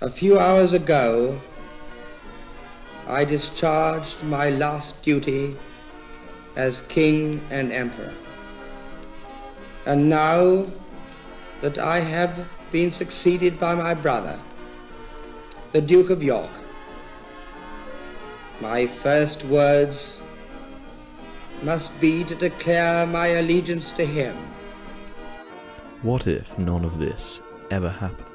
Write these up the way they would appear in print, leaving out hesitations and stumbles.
A few hours ago, I discharged my last duty as King and Emperor. And now that I have been succeeded by my brother, the Duke of York, my first words must be to declare my allegiance to him. What if none of this ever happened?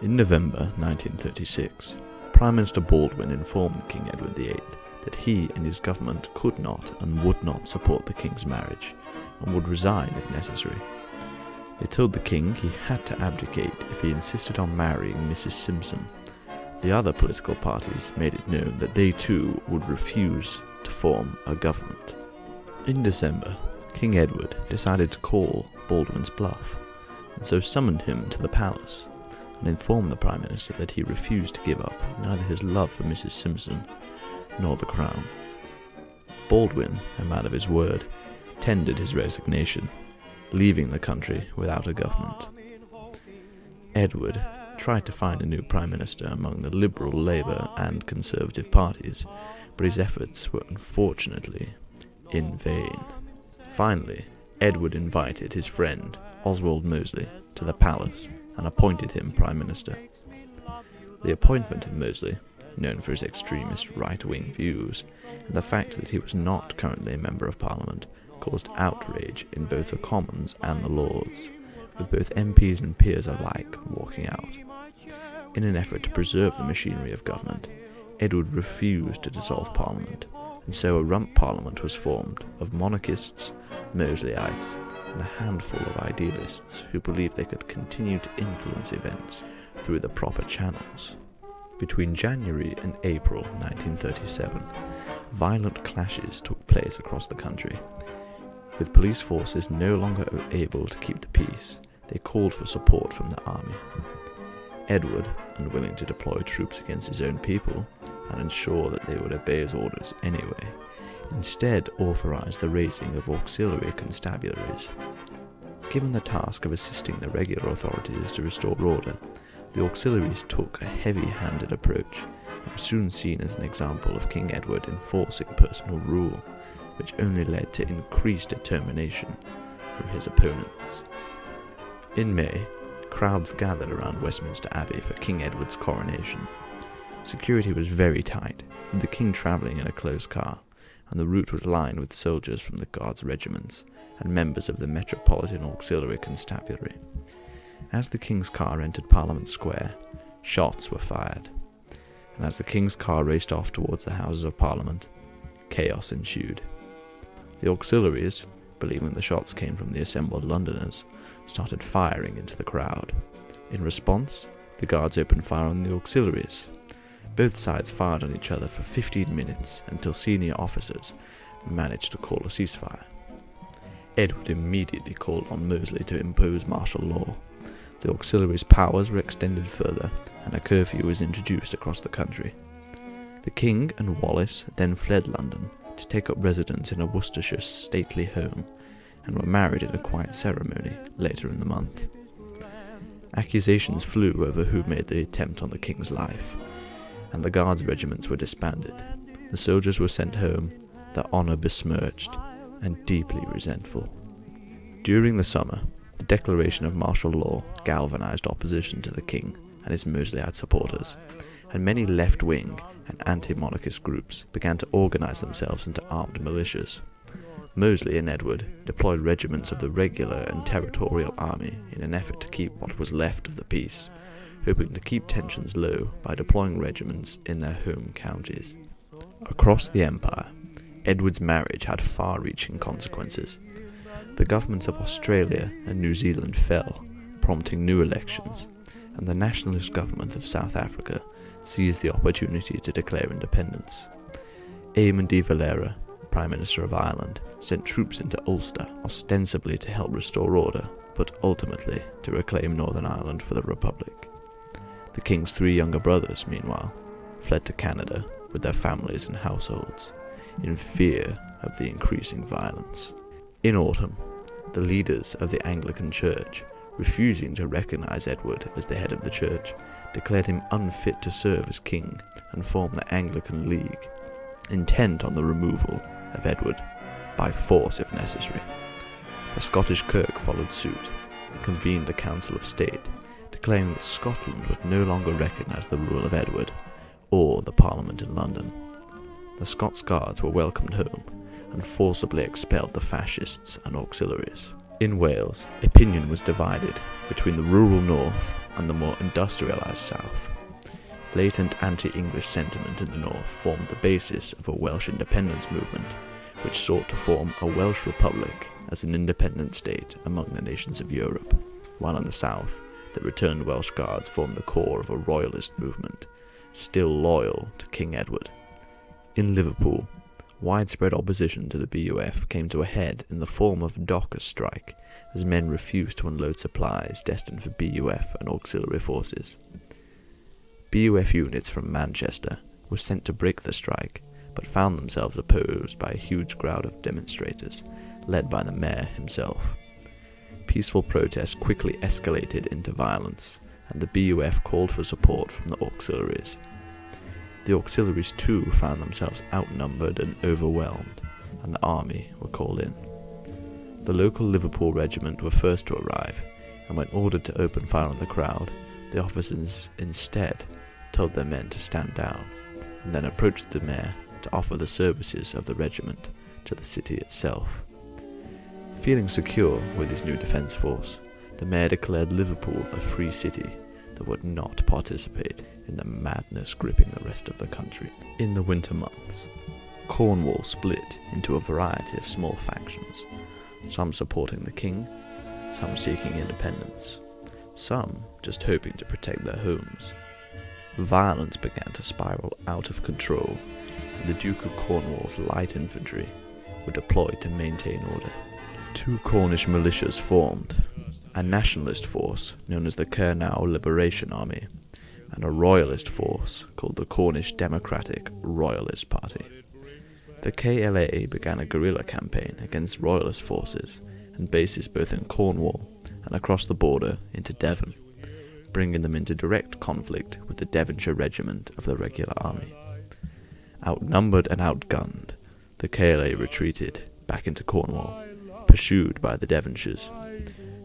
In November 1936, Prime Minister Baldwin informed King Edward VIII that he and his government could not and would not support the king's marriage and would resign if necessary. They told the king he had to abdicate if he insisted on marrying Mrs. Simpson. The other political parties made it known that they too would refuse to form a government. In December, King Edward decided to call Baldwin's bluff, and so summoned him to the palace and informed the Prime Minister that he refused to give up neither his love for Mrs. Simpson nor the crown. Baldwin, a man of his word, tendered his resignation, leaving the country without a government. Edward tried to find a new Prime Minister among the Liberal, Labour and Conservative parties, but his efforts were unfortunately in vain. Finally, Edward invited his friend, Oswald Mosley, to the palace and appointed him Prime Minister. The appointment of Mosley, known for his extremist right-wing views, and the fact that he was not currently a Member of Parliament, caused outrage in both the Commons and the Lords, with both MPs and peers alike walking out. In an effort to preserve the machinery of government, Edward refused to dissolve Parliament, and so a rump Parliament was formed of monarchists, Mosleyites, and a handful of idealists who believed they could continue to influence events through the proper channels. Between January and April 1937, violent clashes took place across the country. With police forces no longer able to keep the peace, they called for support from the army. Edward, unwilling to deploy troops against his own people and ensure that they would obey his orders anyway, instead authorized the raising of auxiliary constabularies. Given the task of assisting the regular authorities to restore order, the auxiliaries took a heavy-handed approach and were soon seen as an example of King Edward enforcing personal rule, which only led to increased determination from his opponents. In May, crowds gathered around Westminster Abbey for King Edward's coronation. Security was very tight, with the king travelling in a closed car, and the route was lined with soldiers from the Guards regiments and members of the Metropolitan Auxiliary Constabulary. As the king's car entered Parliament Square, shots were fired, and as the king's car raced off towards the Houses of Parliament, chaos ensued. The auxiliaries, believing the shots came from the assembled Londoners, started firing into the crowd. In response, the Guards opened fire on the auxiliaries. Both sides fired on each other for 15 minutes until senior officers managed to call a ceasefire. Edward immediately called on Mosley to impose martial law. The auxiliaries' powers were extended further, and a curfew was introduced across the country. The king and Wallace then fled London to take up residence in a Worcestershire stately home, and were married in a quiet ceremony later in the month. Accusations flew over who made the attempt on the king's life, and the Guards regiments were disbanded. The soldiers were sent home, their honour besmirched, and deeply resentful. During the summer, the declaration of martial law galvanized opposition to the king and his Mosleyite supporters, and many left-wing and anti-monarchist groups began to organize themselves into armed militias. Mosley and Edward deployed regiments of the regular and territorial army in an effort to keep what was left of the peace, hoping to keep tensions low by deploying regiments in their home counties. Across the empire, Edward's marriage had far-reaching consequences. The governments of Australia and New Zealand fell, prompting new elections, and the nationalist government of South Africa seized the opportunity to declare independence. Eamon de Valera, Prime Minister of Ireland, sent troops into Ulster, ostensibly to help restore order, but ultimately to reclaim Northern Ireland for the Republic. The king's 3 younger brothers, meanwhile, fled to Canada with their families and households, in fear of the increasing violence. In autumn, the leaders of the Anglican Church refusing to recognise Edward as the head of the church, declared him unfit to serve as king and formed the Anglican League, intent on the removal of Edward, by force if necessary. The Scottish Kirk followed suit and convened a Council of State, declaring that Scotland would no longer recognise the rule of Edward or the Parliament in London. The Scots Guards were welcomed home and forcibly expelled the fascists and auxiliaries. In Wales, opinion was divided between the rural north and the more industrialised south. Latent anti-English sentiment in the north formed the basis of a Welsh independence movement, which sought to form a Welsh republic as an independent state among the nations of Europe, while in the south, the returned Welsh Guards formed the core of a royalist movement, still loyal to King Edward. In Liverpool, widespread opposition to the BUF came to a head in the form of a dockers' strike, as men refused to unload supplies destined for BUF and auxiliary forces. BUF units from Manchester were sent to break the strike, but found themselves opposed by a huge crowd of demonstrators, led by the mayor himself. Peaceful protests quickly escalated into violence, and the BUF called for support from the auxiliaries. The auxiliaries too found themselves outnumbered and overwhelmed, and the army were called in. The local Liverpool regiment were first to arrive, and when ordered to open fire on the crowd, the officers instead told their men to stand down, and then approached the mayor to offer the services of the regiment to the city itself. Feeling secure with his new defence force, the mayor declared Liverpool a free city that would not participate in the madness gripping the rest of the country. In the winter months, Cornwall split into a variety of small factions, some supporting the king, some seeking independence, some just hoping to protect their homes. Violence began to spiral out of control, and the Duke of Cornwall's light infantry were deployed to maintain order. Two Cornish militias formed, a nationalist force known as the Kurnow Liberation Army, and a royalist force called the Cornish Democratic Royalist Party. The KLA began a guerrilla campaign against royalist forces and bases both in Cornwall and across the border into Devon, bringing them into direct conflict with the Devonshire Regiment of the regular army. Outnumbered and outgunned, the KLA retreated back into Cornwall, pursued by the Devonshires,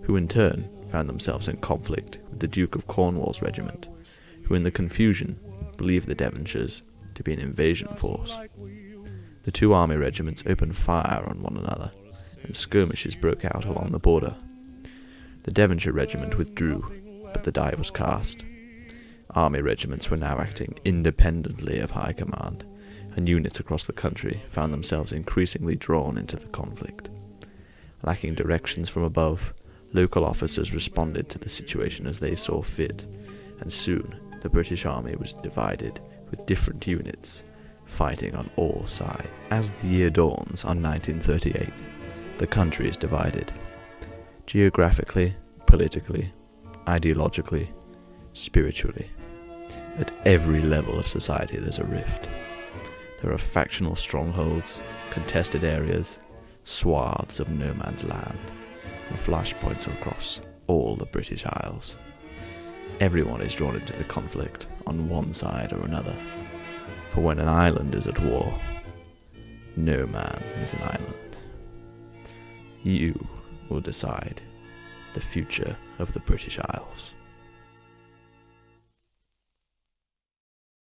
who in turn found themselves in conflict with the Duke of Cornwall's regiment, who in the confusion believed the Devonshires to be an invasion force. The two army regiments opened fire on one another, and skirmishes broke out along the border. The Devonshire regiment withdrew, but the die was cast. Army regiments were now acting independently of high command, and units across the country found themselves increasingly drawn into the conflict. Lacking directions from above, local officers responded to the situation as they saw fit, and soon the British Army was divided with different units, fighting on all sides. As the year dawns on 1938, the country is divided. Geographically, politically, ideologically, spiritually. At every level of society there's a rift. There are factional strongholds, contested areas, swaths of no man's land, and flashpoints across all the British Isles. Everyone is drawn into the conflict on one side or another, for when an island is at war, no man is an island. You will decide the future of the British Isles.